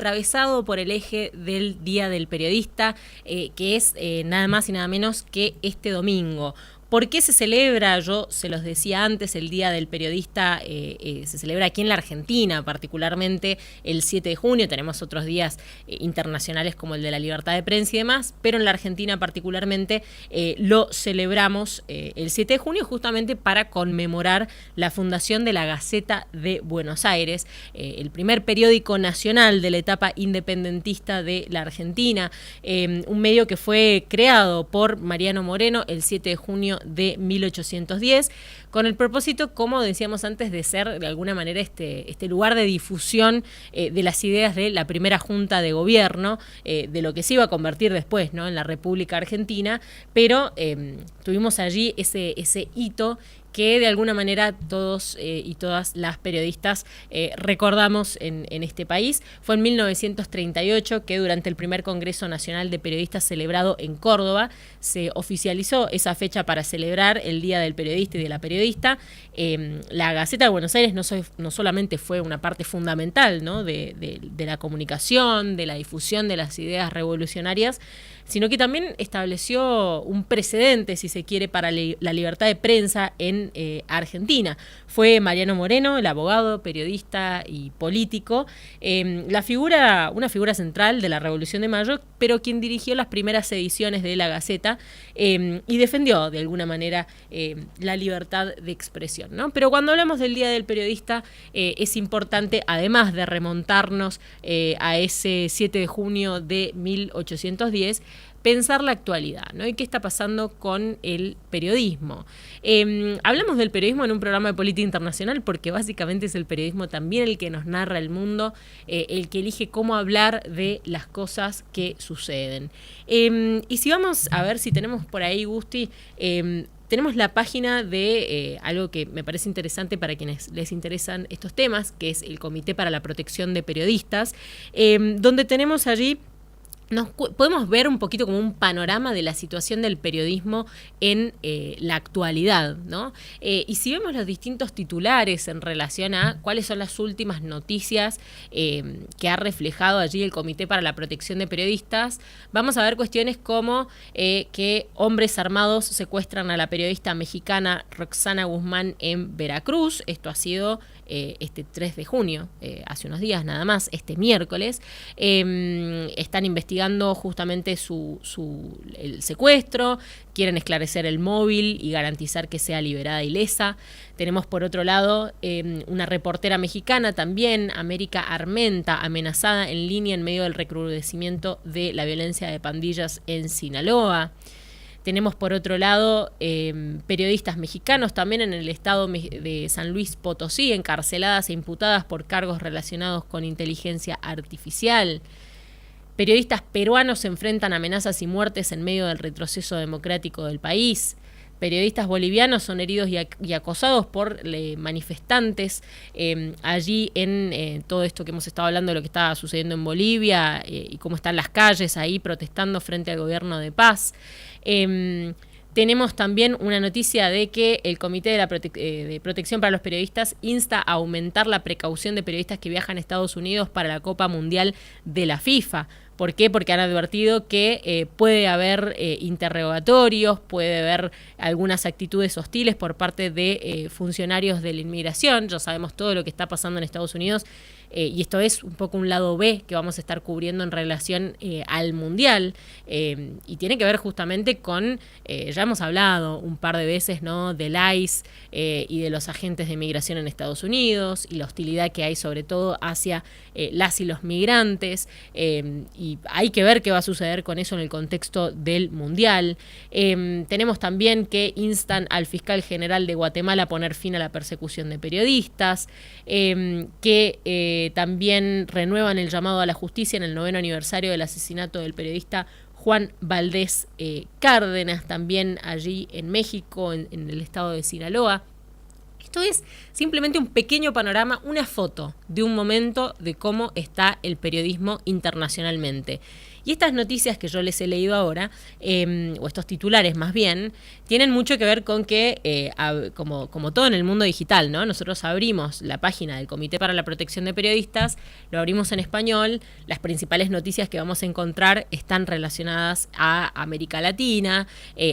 atravesado por el eje del Día del Periodista, que es nada más y nada menos que este domingo. ¿Por qué se celebra? Yo se los decía antes, el Día del Periodista se celebra aquí en la Argentina, particularmente el 7 de junio. Tenemos otros días internacionales como el de la libertad de prensa y demás, pero en la Argentina particularmente lo celebramos el 7 de junio justamente para conmemorar la fundación de la Gaceta de Buenos Aires, el primer periódico nacional de la etapa independentista de la Argentina, un medio que fue creado por Mariano Moreno el 7 de junio de 1810, con el propósito, como decíamos antes, de ser de alguna manera este lugar de difusión de las ideas de la primera junta de gobierno, de lo que se iba a convertir después, ¿no?, en la República Argentina, pero tuvimos allí ese hito que de alguna manera todos y todas las periodistas recordamos en este país. Fue en 1938 que durante el primer Congreso Nacional de Periodistas celebrado en Córdoba se oficializó esa fecha para celebrar el Día del Periodista y de la Periodista. La Gaceta de Buenos Aires no solamente fue una parte fundamental, ¿no?, de la comunicación, de la difusión de las ideas revolucionarias, sino que también estableció un precedente, si se quiere, para la libertad de prensa en Argentina. Fue Mariano Moreno, el abogado, periodista y político, una figura central de la Revolución de Mayo, pero quien dirigió las primeras ediciones de la Gaceta y defendió de alguna manera la libertad de expresión, ¿no? Pero cuando hablamos del Día del Periodista es importante, además de remontarnos a ese 7 de junio de 1810, pensar la actualidad, ¿no? Y qué está pasando con el periodismo. Hablamos del periodismo en un programa de política internacional porque básicamente es el periodismo también el que nos narra el mundo, el que elige cómo hablar de las cosas que suceden. Y si vamos a ver si tenemos por ahí, Gusti, tenemos la página de algo que me parece interesante para quienes les interesan estos temas, que es el Comité para la Protección de Periodistas, donde tenemos allí podemos ver un poquito como un panorama de la situación del periodismo en la actualidad, ¿no? Y si vemos los distintos titulares en relación a cuáles son las últimas noticias que ha reflejado allí el Comité para la Protección de Periodistas, vamos a ver cuestiones como que hombres armados secuestran a la periodista mexicana Roxana Guzmán en Veracruz. Esto ha sido este 3 de junio, hace unos días nada más, este miércoles. Están investigando justamente el secuestro, quieren esclarecer el móvil y garantizar que sea liberada ilesa. Tenemos por otro lado una reportera mexicana también, América Armenta, amenazada en línea en medio del recrudecimiento de la violencia de pandillas en Sinaloa. Tenemos por otro lado periodistas mexicanos también en el estado de San Luis Potosí, encarceladas e imputadas por cargos relacionados con inteligencia artificial. Periodistas peruanos se enfrentan a amenazas y muertes en medio del retroceso democrático del país. Periodistas bolivianos son heridos y acosados por manifestantes allí en todo esto que hemos estado hablando de lo que está sucediendo en Bolivia y cómo están las calles ahí protestando frente al gobierno de paz. Tenemos también una noticia de que el Comité de Protección para los Periodistas insta a aumentar la precaución de periodistas que viajan a Estados Unidos para la Copa Mundial de la FIFA. ¿Por qué? Porque han advertido que puede haber interrogatorios, puede haber algunas actitudes hostiles por parte de funcionarios de la inmigración. Ya sabemos todo lo que está pasando en Estados Unidos y esto es un poco un lado B que vamos a estar cubriendo en relación al Mundial y tiene que ver justamente con, ya hemos hablado un par de veces, ¿no?, del ICE y de los agentes de migración en Estados Unidos y la hostilidad que hay sobre todo hacia las y los migrantes y hay que ver qué va a suceder con eso en el contexto del Mundial. Tenemos también que instan al fiscal general de Guatemala a poner fin a la persecución de periodistas, que también renuevan el llamado a la justicia en el 9º aniversario del asesinato del periodista Juan Valdés Cárdenas, también allí en México, en el estado de Sinaloa. Esto es simplemente un pequeño panorama, una foto de un momento de cómo está el periodismo internacionalmente. Y estas noticias que yo les he leído ahora, o estos titulares más bien, tienen mucho que ver con que, como todo en el mundo digital, ¿no? Nosotros abrimos la página del Comité para la Protección de Periodistas, lo abrimos en español, las principales noticias que vamos a encontrar están relacionadas a América Latina,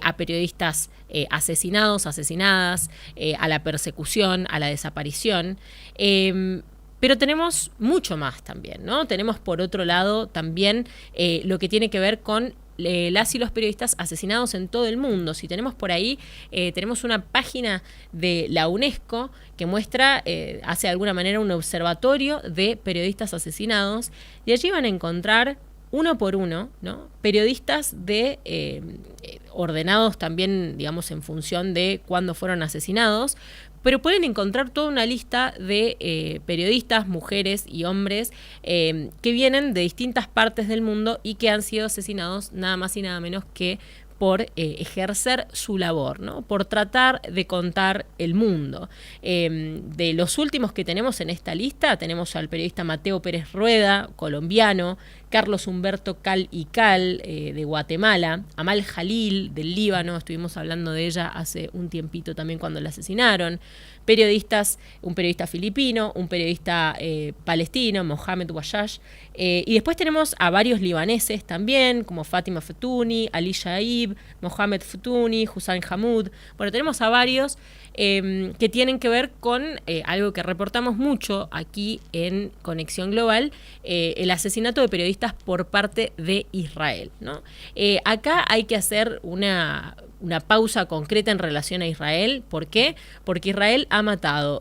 a periodistas asesinados, asesinadas, a la persecución, a la desaparición. Pero tenemos mucho más también, ¿no? Tenemos por otro lado también lo que tiene que ver con las y los periodistas asesinados en todo el mundo. Si tenemos por ahí, tenemos una página de la UNESCO que muestra, hace de alguna manera, un observatorio de periodistas asesinados, y allí van a encontrar uno por uno, ¿no? Periodistas ordenados también, digamos, en función de cuándo fueron asesinados, pero pueden encontrar toda una lista de periodistas, mujeres y hombres que vienen de distintas partes del mundo y que han sido asesinados nada más y nada menos que por ejercer su labor, ¿no? Por tratar de contar el mundo. De los últimos que tenemos en esta lista, tenemos al periodista Mateo Pérez Rueda, colombiano, Carlos Humberto Cal y Cal, de Guatemala, Amal Jalil, del Líbano, estuvimos hablando de ella hace un tiempito también cuando la asesinaron, un periodista filipino, un periodista palestino, Mohamed Wajash, y después tenemos a varios libaneses también, como Fátima Fatouni, Ali Shaib, Mohamed Fatouni, Hussein Hamoud. Bueno, tenemos a varios que tienen que ver con algo que reportamos mucho aquí en Conexión Global, el asesinato de periodistas por parte de Israel, ¿no? Acá hay que hacer una pausa concreta en relación a Israel. ¿Por qué? Porque Israel ha matado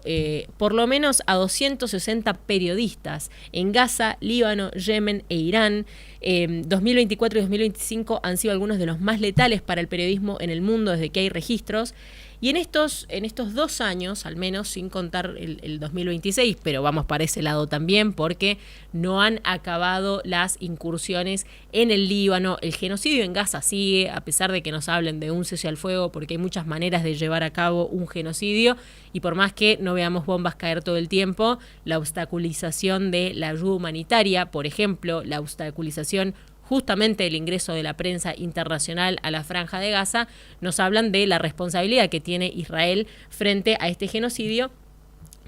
por lo menos a 260 periodistas en Gaza, Líbano, Yemen e Irán. 2024 y 2025 han sido algunos de los más letales para el periodismo en el mundo desde que hay registros. Y en estos 2 años, al menos, sin contar el 2026, pero vamos para ese lado también, porque no han acabado las incursiones en el Líbano. El genocidio en Gaza sigue, a pesar de que nos hablen de un cese al fuego, porque hay muchas maneras de llevar a cabo un genocidio, y por más que no veamos bombas caer todo el tiempo, la obstaculización de la ayuda humanitaria, por ejemplo, la obstaculización justamente el ingreso de la prensa internacional a la Franja de Gaza, nos hablan de la responsabilidad que tiene Israel frente a este genocidio.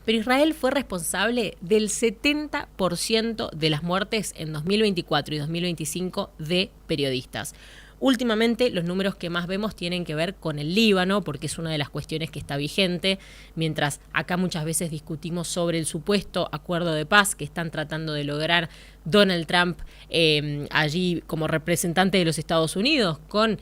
Pero Israel fue responsable del 70% de las muertes en 2024 y 2025 de periodistas. Últimamente los números que más vemos tienen que ver con el Líbano, porque es una de las cuestiones que está vigente, mientras acá muchas veces discutimos sobre el supuesto acuerdo de paz que están tratando de lograr Donald Trump allí como representante de los Estados Unidos con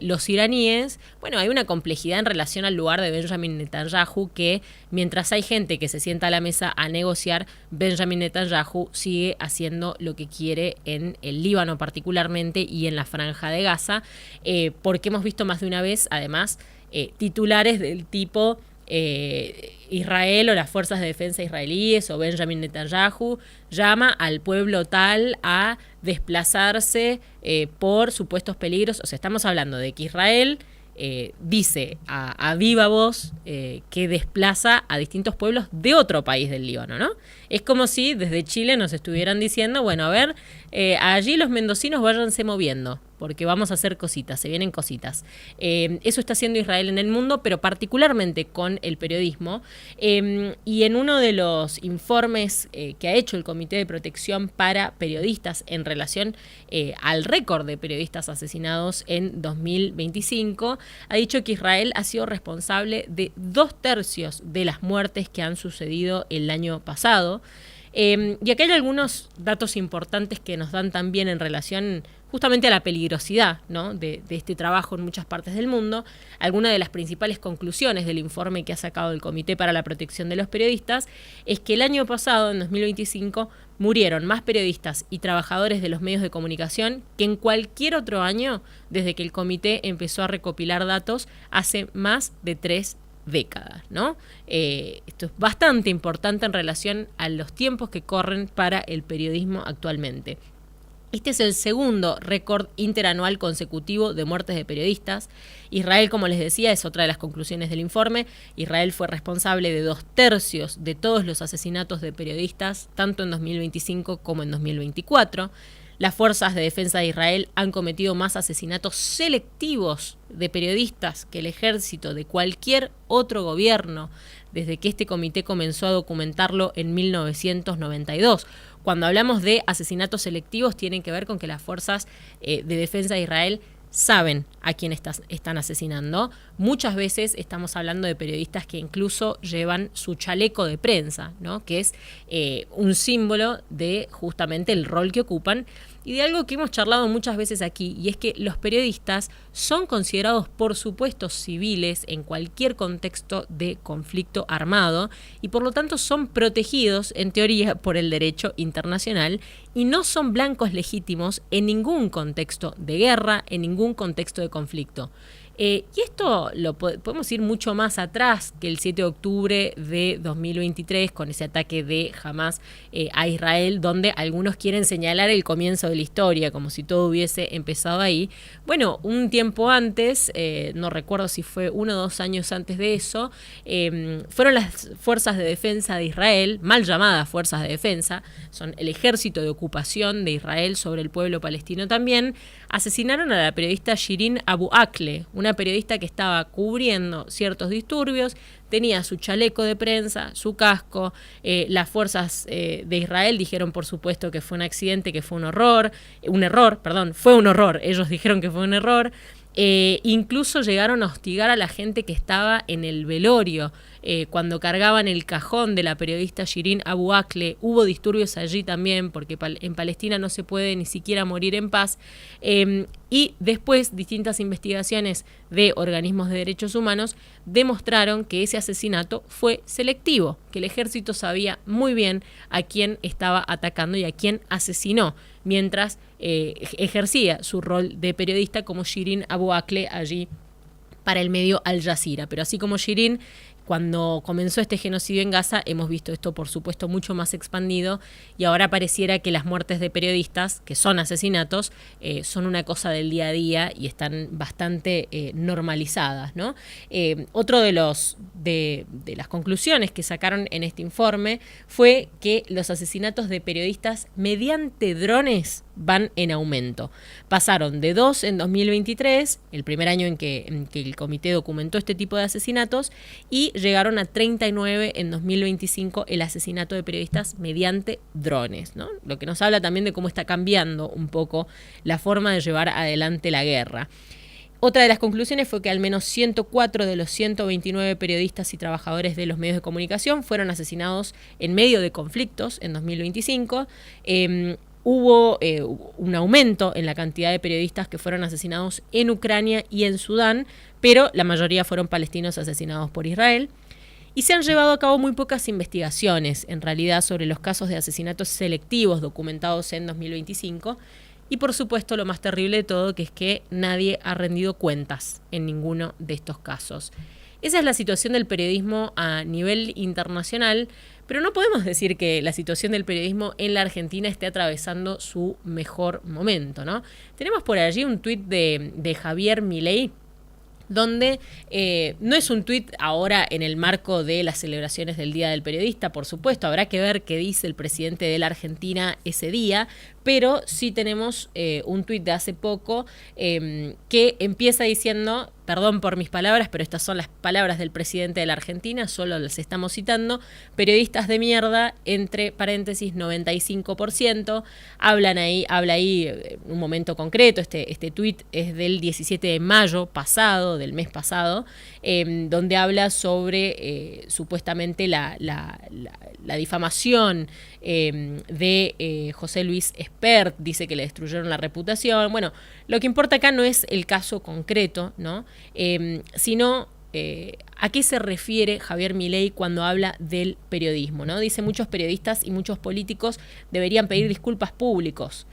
los iraníes. Bueno, hay una complejidad en relación al lugar de Benjamin Netanyahu, que mientras hay gente que se sienta a la mesa a negociar, Benjamin Netanyahu sigue haciendo lo que quiere en el Líbano particularmente y en la Franja de Gaza, porque hemos visto más de una vez, además, titulares del tipo Israel o las fuerzas de defensa israelíes o Benjamin Netanyahu llama al pueblo tal a desplazarse por supuestos peligros. O sea, estamos hablando de que Israel dice a viva voz que desplaza a distintos pueblos de otro país del Líbano, ¿no? Es como si desde Chile nos estuvieran diciendo, bueno, a ver, allí los mendocinos váyanse moviendo, porque vamos a hacer cositas, se vienen cositas. Eso está haciendo Israel en el mundo, pero particularmente con el periodismo. Y en uno de los informes que ha hecho el Comité de Protección para Periodistas en relación al récord de periodistas asesinados en 2025, ha dicho que Israel ha sido responsable de 2/3 de las muertes que han sucedido el año pasado. Y acá hay algunos datos importantes que nos dan también en relación justamente a la peligrosidad, ¿no?, de este trabajo en muchas partes del mundo. Alguna de las principales conclusiones del informe que ha sacado el Comité para la Protección de los Periodistas es que el año pasado, en 2025, murieron más periodistas y trabajadores de los medios de comunicación que en cualquier otro año desde que el Comité empezó a recopilar datos hace más de 3 décadas, ¿no? Esto es bastante importante en relación a los tiempos que corren para el periodismo actualmente. Este es el segundo récord interanual consecutivo de muertes de periodistas. Israel, como les decía, es otra de las conclusiones del informe. Israel fue responsable de 2/3 de todos los asesinatos de periodistas, tanto en 2025 como en 2024. Las fuerzas de defensa de Israel han cometido más asesinatos selectivos de periodistas que el ejército de cualquier otro gobierno desde que este comité comenzó a documentarlo en 1992. Cuando hablamos de asesinatos selectivos, tienen que ver con que las fuerzas de defensa de Israel saben a quién están asesinando. Muchas veces estamos hablando de periodistas que incluso llevan su chaleco de prensa, ¿no? Que es un símbolo de justamente el rol que ocupan y de algo que hemos charlado muchas veces aquí, y es que los periodistas son considerados, por supuesto, civiles en cualquier contexto de conflicto armado y por lo tanto son protegidos, en teoría, por el derecho internacional y no son blancos legítimos en ningún contexto de guerra, en ningún contexto de conflicto. Y esto lo podemos ir mucho más atrás que el 7 de octubre de 2023 con ese ataque de Hamás a Israel, donde algunos quieren señalar el comienzo de la historia, como si todo hubiese empezado ahí. Bueno, un tiempo antes, no recuerdo si fue 1 o 2 años antes de eso, fueron las fuerzas de defensa de Israel, mal llamadas fuerzas de defensa, son el ejército de ocupación de Israel sobre el pueblo palestino también, asesinaron a la periodista Shirin Abu Akleh, una periodista que estaba cubriendo ciertos disturbios, tenía su chaleco de prensa, su casco. Las fuerzas de Israel dijeron, por supuesto, que fue un accidente, que fue fue un horror. Ellos dijeron que fue un error. Incluso llegaron a hostigar a la gente que estaba en el velorio. Cuando cargaban el cajón de la periodista Shirin Abu Akleh, hubo disturbios allí también, porque en Palestina no se puede ni siquiera morir en paz. Y después distintas investigaciones de organismos de derechos humanos demostraron que ese asesinato fue selectivo, que el ejército sabía muy bien a quién estaba atacando y a quién asesinó, mientras ejercía su rol de periodista como Shirin Abu Akleh allí para el medio Al Jazeera. Pero así como Shirin, cuando comenzó este genocidio en Gaza, hemos visto esto, por supuesto, mucho más expandido y ahora pareciera que las muertes de periodistas, que son asesinatos, son una cosa del día a día y están bastante normalizadas, ¿no? Otro de las conclusiones que sacaron en este informe fue que los asesinatos de periodistas mediante drones van en aumento. Pasaron de 2 en 2023, el primer año en que el comité documentó este tipo de asesinatos, y llegaron a 39 en 2025 el asesinato de periodistas mediante drones, ¿no? Lo que nos habla también de cómo está cambiando un poco la forma de llevar adelante la guerra. Otra de las conclusiones fue que al menos 104 de los 129 periodistas y trabajadores de los medios de comunicación fueron asesinados en medio de conflictos en 2025. Hubo un aumento en la cantidad de periodistas que fueron asesinados en Ucrania y en Sudán, pero la mayoría fueron palestinos asesinados por Israel. Y se han llevado a cabo muy pocas investigaciones, en realidad, sobre los casos de asesinatos selectivos documentados en 2025. Y por supuesto, lo más terrible de todo, que es que nadie ha rendido cuentas en ninguno de estos casos. Esa es la situación del periodismo a nivel internacional, pero no podemos decir que la situación del periodismo en la Argentina esté atravesando su mejor momento, ¿no? Tenemos por allí un tuit de Javier Milei, donde no es un tuit ahora en el marco de las celebraciones del Día del Periodista, por supuesto, habrá que ver qué dice el presidente de la Argentina ese día, pero sí tenemos un tuit de hace poco que empieza diciendo, perdón por mis palabras, pero estas son las palabras del presidente de la Argentina, solo las estamos citando, periodistas de mierda, entre paréntesis 95%, habla ahí un momento concreto, este tuit es del 17 de mayo pasado, del mes pasado, donde habla sobre supuestamente la difamación de José Luis Espert, dice que le destruyeron la reputación. Bueno, lo que importa acá no es el caso concreto, ¿no? Sino a qué se refiere Javier Milei cuando habla del periodismo, ¿no? Dice, muchos periodistas y muchos políticos deberían pedir disculpas públicas.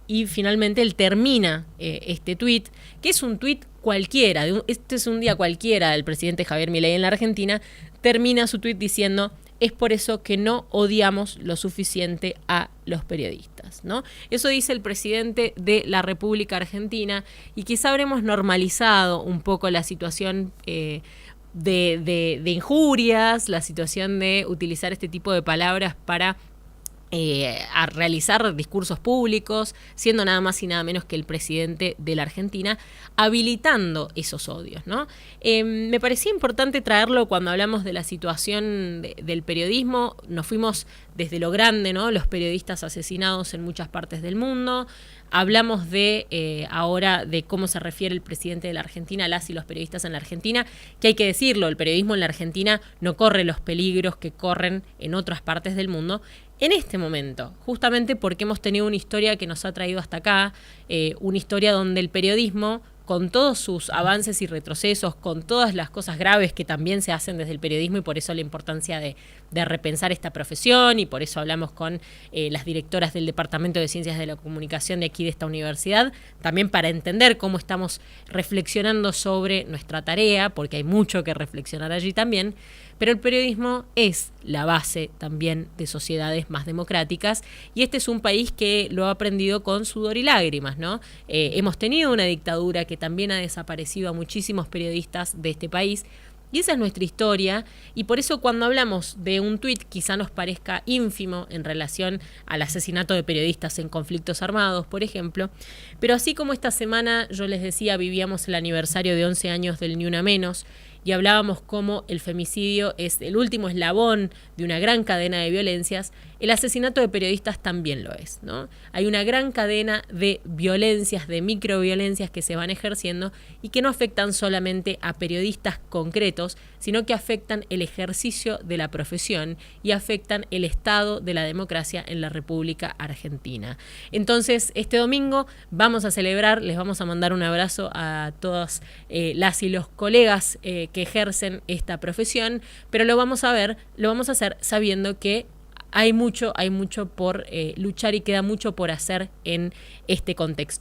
Y finalmente él termina este tuit, que es un tuit cualquiera, este es un día cualquiera del presidente Javier Milei en la Argentina, termina su tuit diciendo: es por eso que no odiamos lo suficiente a los periodistas, ¿no? Eso dice el presidente de la República Argentina, y quizá habremos normalizado un poco la situación de injurias, la situación de utilizar este tipo de palabras para a realizar discursos públicos, siendo nada más y nada menos que el presidente de la Argentina, habilitando esos odios, ¿no? Me parecía importante traerlo cuando hablamos de la situación del periodismo. Nos fuimos desde lo grande, ¿no? Los periodistas asesinados en muchas partes del mundo. Hablamos de ahora de cómo se refiere el presidente de la Argentina a las y los periodistas en la Argentina, que hay que decirlo, el periodismo en la Argentina no corre los peligros que corren en otras partes del mundo en este momento, justamente porque hemos tenido una historia que nos ha traído hasta acá, una historia donde el periodismo, con todos sus avances y retrocesos, con todas las cosas graves que también se hacen desde el periodismo, y por eso la importancia de repensar esta profesión, y por eso hablamos con las directoras del Departamento de Ciencias de la Comunicación de aquí de esta universidad, también para entender cómo estamos reflexionando sobre nuestra tarea, porque hay mucho que reflexionar allí también. Pero el periodismo es la base también de sociedades más democráticas, y este es un país que lo ha aprendido con sudor y lágrimas, ¿no? Hemos tenido una dictadura que también ha desaparecido a muchísimos periodistas de este país, y esa es nuestra historia, y por eso cuando hablamos de un tuit quizá nos parezca ínfimo en relación al asesinato de periodistas en conflictos armados, por ejemplo, pero así como esta semana, yo les decía, vivíamos el aniversario de 11 años del Ni Una Menos, y hablábamos cómo el femicidio es el último eslabón de una gran cadena de violencias, el asesinato de periodistas también lo es, ¿no? Hay una gran cadena de violencias, de microviolencias que se van ejerciendo y que no afectan solamente a periodistas concretos, sino que afectan el ejercicio de la profesión y afectan el estado de la democracia en la República Argentina. Entonces, este domingo vamos a celebrar, les vamos a mandar un abrazo a todas las y los colegas que ejercen esta profesión, pero lo vamos a hacer sabiendo que hay mucho por luchar y queda mucho por hacer en este contexto.